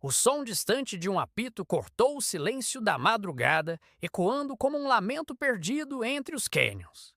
O som distante de um apito cortou o silêncio da madrugada, ecoando como um lamento perdido entre os canyons.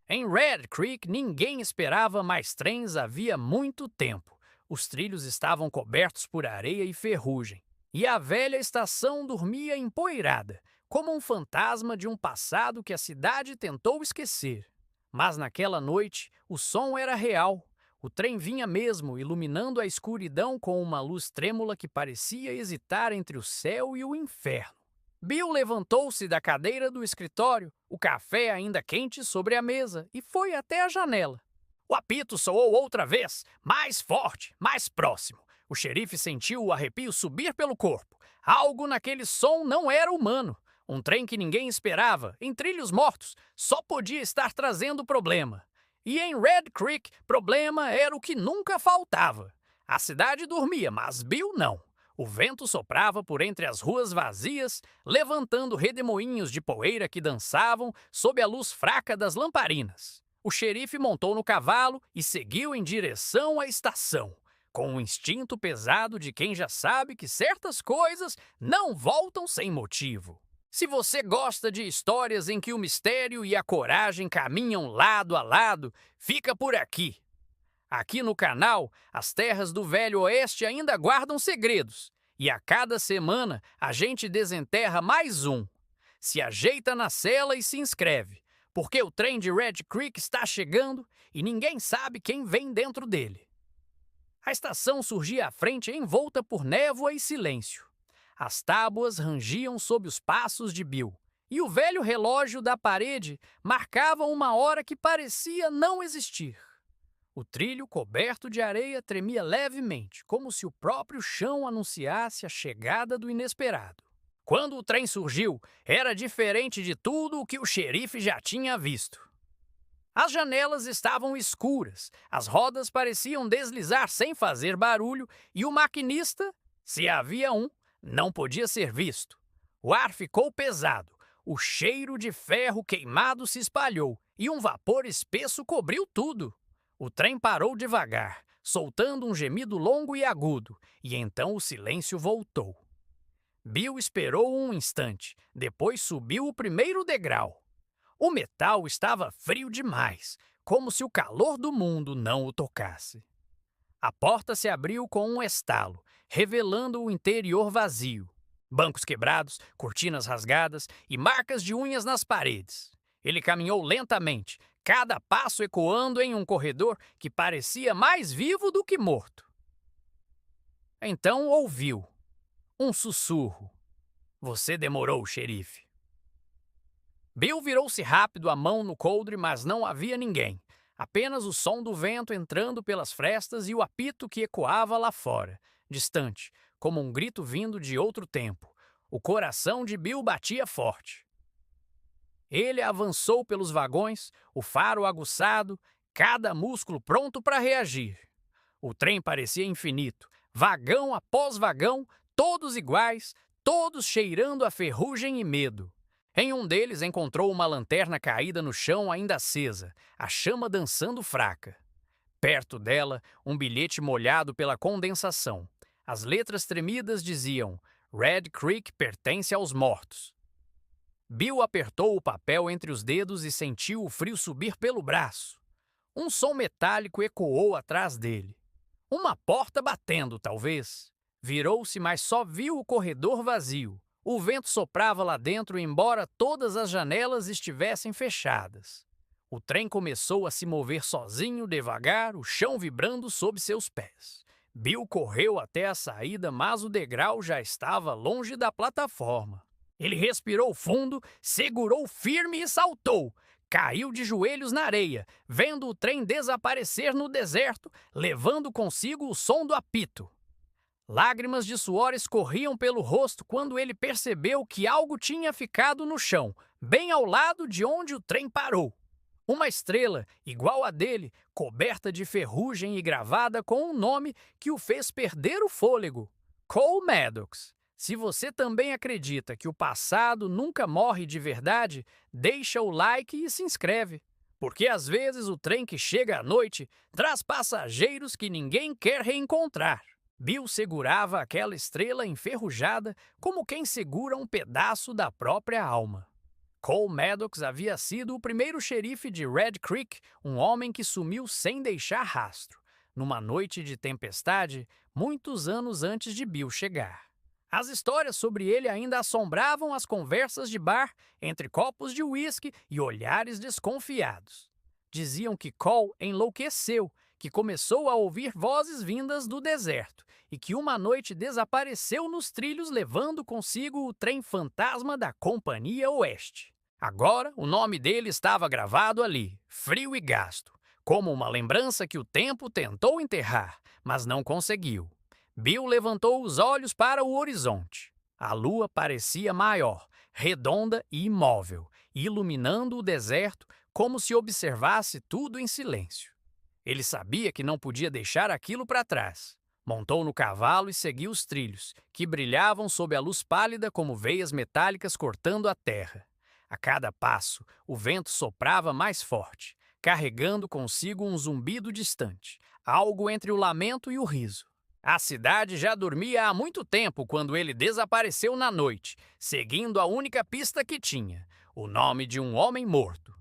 Em Red Creek, ninguém esperava mais trens havia muito tempo. Os trilhos estavam cobertos por areia e ferrugem, e a velha estação dormia empoeirada, como um fantasma de um passado que a cidade tentou esquecer. Mas naquela noite, o som era real. O trem vinha mesmo, iluminando a escuridão com uma luz trêmula que parecia hesitar entre o céu e o inferno. Bill levantou-se da cadeira do escritório, o café ainda quente sobre a mesa, e foi até a janela. O apito soou outra vez, mais forte, mais próximo. O xerife sentiu o arrepio subir pelo corpo. Algo naquele som não era humano. Um trem que ninguém esperava, em trilhos mortos, só podia estar trazendo problema. E em Red Creek, problema era o que nunca faltava. A cidade dormia, mas Bill não. O vento soprava por entre as ruas vazias, levantando redemoinhos de poeira que dançavam sob a luz fraca das lamparinas. O xerife montou no cavalo e seguiu em direção à estação, com o instinto pesado de quem já sabe que certas coisas não voltam sem motivo. Se você gosta de histórias em que o mistério e a coragem caminham lado a lado, fica por aqui. Aqui no canal, as terras do Velho Oeste ainda guardam segredos, e a cada semana a gente desenterra mais um. Se ajeita na cela e se inscreve, porque o trem de Red Creek está chegando e ninguém sabe quem vem dentro dele. A estação surgia à frente envolta por névoa e silêncio. As tábuas rangiam sob os passos de Bill, e o velho relógio da parede marcava uma hora que parecia não existir. O trilho coberto de areia tremia levemente, como se o próprio chão anunciasse a chegada do inesperado. Quando o trem surgiu, era diferente de tudo o que o xerife já tinha visto. As janelas estavam escuras, as rodas pareciam deslizar sem fazer barulho e o maquinista, se havia um, não podia ser visto. O ar ficou pesado, o cheiro de ferro queimado se espalhou e um vapor espesso cobriu tudo. O trem parou devagar, soltando um gemido longo e agudo, e então o silêncio voltou. Bill esperou um instante, depois subiu o primeiro degrau. O metal estava frio demais, como se o calor do mundo não o tocasse. A porta se abriu com um estalo, revelando o interior vazio. Bancos quebrados, cortinas rasgadas e marcas de unhas nas paredes. Ele caminhou lentamente, cada passo ecoando em um corredor que parecia mais vivo do que morto. Então ouviu um sussurro. Você demorou, xerife. Bill virou-se rápido, a mão no coldre, mas não havia ninguém. Apenas o som do vento entrando pelas frestas e o apito que ecoava lá fora, distante, como um grito vindo de outro tempo. O coração de Bill batia forte. Ele avançou pelos vagões, o faro aguçado, cada músculo pronto para reagir. O trem parecia infinito, vagão após vagão, todos iguais, todos cheirando a ferrugem e medo. Em um deles encontrou uma lanterna caída no chão ainda acesa, a chama dançando fraca. Perto dela, um bilhete molhado pela condensação. As letras tremidas diziam: Red Creek pertence aos mortos. Bill apertou o papel entre os dedos e sentiu o frio subir pelo braço. Um som metálico ecoou atrás dele. Uma porta batendo, talvez. Virou-se, mas só viu o corredor vazio. O vento soprava lá dentro, embora todas as janelas estivessem fechadas. O trem começou a se mover sozinho, devagar, o chão vibrando sob seus pés. Bill correu até a saída, mas o degrau já estava longe da plataforma. Ele respirou fundo, segurou firme e saltou. Caiu de joelhos na areia, vendo o trem desaparecer no deserto, levando consigo o som do apito. Lágrimas de suor escorriam pelo rosto quando ele percebeu que algo tinha ficado no chão, bem ao lado de onde o trem parou. Uma estrela, igual a dele, coberta de ferrugem e gravada com um nome que o fez perder o fôlego: Cole Maddox. Se você também acredita que o passado nunca morre de verdade, deixa o like e se inscreve. Porque às vezes o trem que chega à noite traz passageiros que ninguém quer reencontrar. Bill segurava aquela estrela enferrujada como quem segura um pedaço da própria alma. Cole Maddox havia sido o primeiro xerife de Red Creek, um homem que sumiu sem deixar rastro, numa noite de tempestade, muitos anos antes de Bill chegar. As histórias sobre ele ainda assombravam as conversas de bar entre copos de uísque e olhares desconfiados. Diziam que Cole enlouqueceu, que começou a ouvir vozes vindas do deserto e que uma noite desapareceu nos trilhos levando consigo o trem fantasma da Companhia Oeste. Agora, o nome dele estava gravado ali, frio e gasto, como uma lembrança que o tempo tentou enterrar, mas não conseguiu. Bill levantou os olhos para o horizonte. A lua parecia maior, redonda e imóvel, iluminando o deserto como se observasse tudo em silêncio. Ele sabia que não podia deixar aquilo para trás. Montou no cavalo e seguiu os trilhos, que brilhavam sob a luz pálida como veias metálicas cortando a terra. A cada passo, o vento soprava mais forte, carregando consigo um zumbido distante, algo entre o lamento e o riso. A cidade já dormia há muito tempo quando ele desapareceu na noite, seguindo a única pista que tinha, o nome de um homem morto.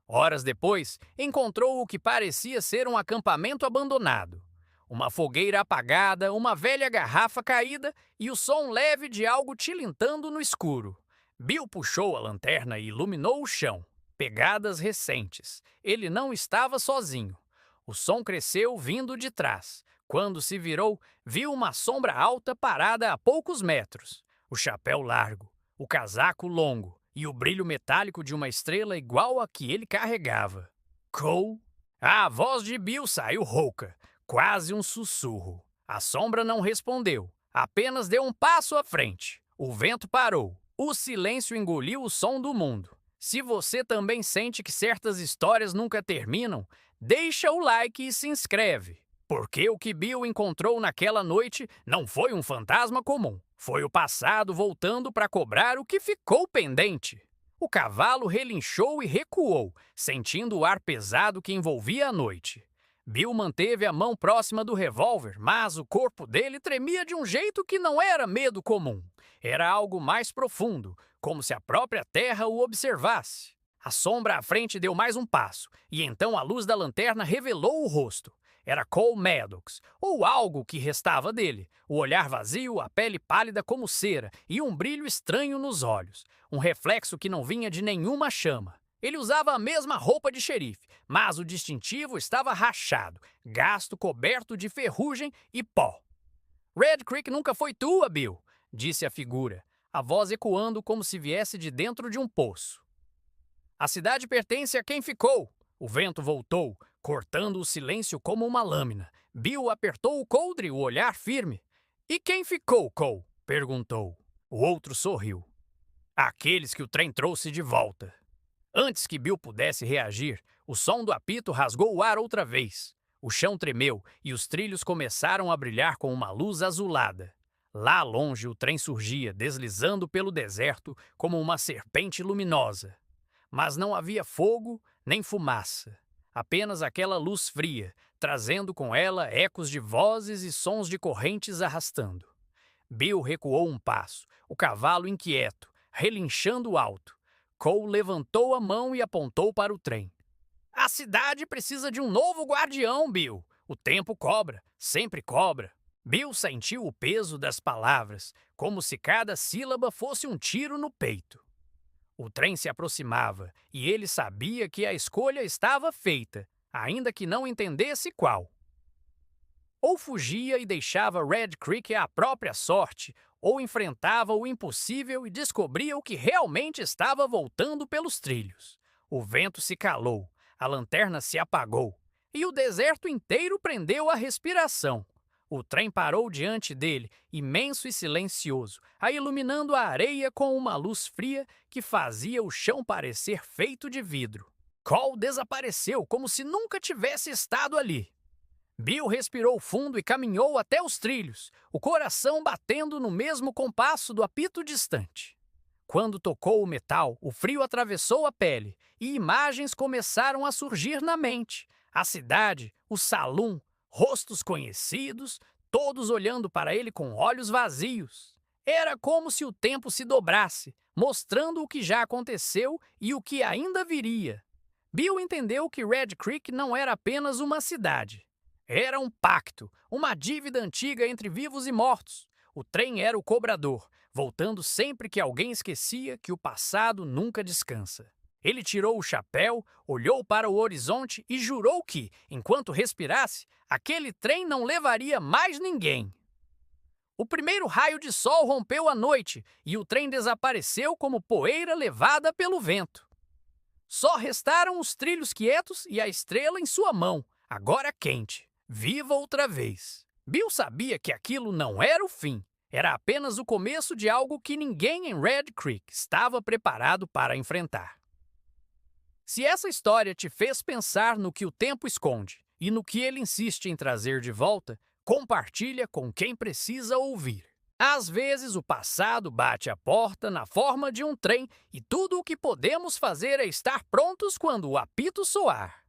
Horas depois, encontrou o que parecia ser um acampamento abandonado. Uma fogueira apagada, uma velha garrafa caída e o som leve de algo tilintando no escuro. Bill puxou a lanterna e iluminou o chão. Pegadas recentes. Ele não estava sozinho. O som cresceu vindo de trás. Quando se virou, viu uma sombra alta parada a poucos metros. O chapéu largo, o casaco longo e o brilho metálico de uma estrela igual a que ele carregava. Cole? A voz de Bill saiu rouca, quase um sussurro. A sombra não respondeu, apenas deu um passo à frente. O vento parou. O silêncio engoliu o som do mundo. Se você também sente que certas histórias nunca terminam, deixa o like e se inscreve. Porque o que Bill encontrou naquela noite não foi um fantasma comum. Foi o passado voltando para cobrar o que ficou pendente. O cavalo relinchou e recuou, sentindo o ar pesado que envolvia a noite. Bill manteve a mão próxima do revólver, mas o corpo dele tremia de um jeito que não era medo comum. Era algo mais profundo, como se a própria terra o observasse. A sombra à frente deu mais um passo, e então a luz da lanterna revelou o rosto. Era Cole Maddox, ou algo que restava dele, o olhar vazio, a pele pálida como cera e um brilho estranho nos olhos, um reflexo que não vinha de nenhuma chama. Ele usava a mesma roupa de xerife, mas o distintivo estava rachado, gasto, coberto de ferrugem e pó. "Red Creek nunca foi tua, Bill", disse a figura, a voz ecoando como se viesse de dentro de um poço. "A cidade pertence a quem ficou." O vento voltou, cortando o silêncio como uma lâmina. Bill apertou o coldre, o olhar firme. "E quem ficou, Cole?" perguntou. O outro sorriu. "Aqueles que o trem trouxe de volta." Antes que Bill pudesse reagir, o som do apito rasgou o ar outra vez. O chão tremeu e os trilhos começaram a brilhar com uma luz azulada. Lá longe o trem surgia, deslizando pelo deserto como uma serpente luminosa. Mas não havia fogo nem fumaça. Apenas aquela luz fria, trazendo com ela ecos de vozes e sons de correntes arrastando. Bill recuou um passo, o cavalo inquieto, relinchando alto. Cole levantou a mão e apontou para o trem. "A cidade precisa de um novo guardião, Bill. O tempo cobra, sempre cobra." Bill sentiu o peso das palavras, como se cada sílaba fosse um tiro no peito. O trem se aproximava e ele sabia que a escolha estava feita, ainda que não entendesse qual. Ou fugia e deixava Red Creek à própria sorte, ou enfrentava o impossível e descobria o que realmente estava voltando pelos trilhos. O vento se calou, a lanterna se apagou, e o deserto inteiro prendeu a respiração. O trem parou diante dele, imenso e silencioso, iluminando a areia com uma luz fria que fazia o chão parecer feito de vidro. Cole desapareceu como se nunca tivesse estado ali. Bill respirou fundo e caminhou até os trilhos, o coração batendo no mesmo compasso do apito distante. Quando tocou o metal, o frio atravessou a pele e imagens começaram a surgir na mente. A cidade, o salão, rostos conhecidos, todos olhando para ele com olhos vazios. Era como se o tempo se dobrasse, mostrando o que já aconteceu e o que ainda viria. Bill entendeu que Red Creek não era apenas uma cidade. Era um pacto, uma dívida antiga entre vivos e mortos. O trem era o cobrador, voltando sempre que alguém esquecia que o passado nunca descansa. Ele tirou o chapéu, olhou para o horizonte e jurou que, enquanto respirasse, aquele trem não levaria mais ninguém. O primeiro raio de sol rompeu a noite e o trem desapareceu como poeira levada pelo vento. Só restaram os trilhos quietos e a estrela em sua mão, agora quente, viva outra vez. Bill sabia que aquilo não era o fim, era apenas o começo de algo que ninguém em Red Creek estava preparado para enfrentar. Se essa história te fez pensar no que o tempo esconde e no que ele insiste em trazer de volta, compartilha com quem precisa ouvir. Às vezes o passado bate a porta na forma de um trem e tudo o que podemos fazer é estar prontos quando o apito soar.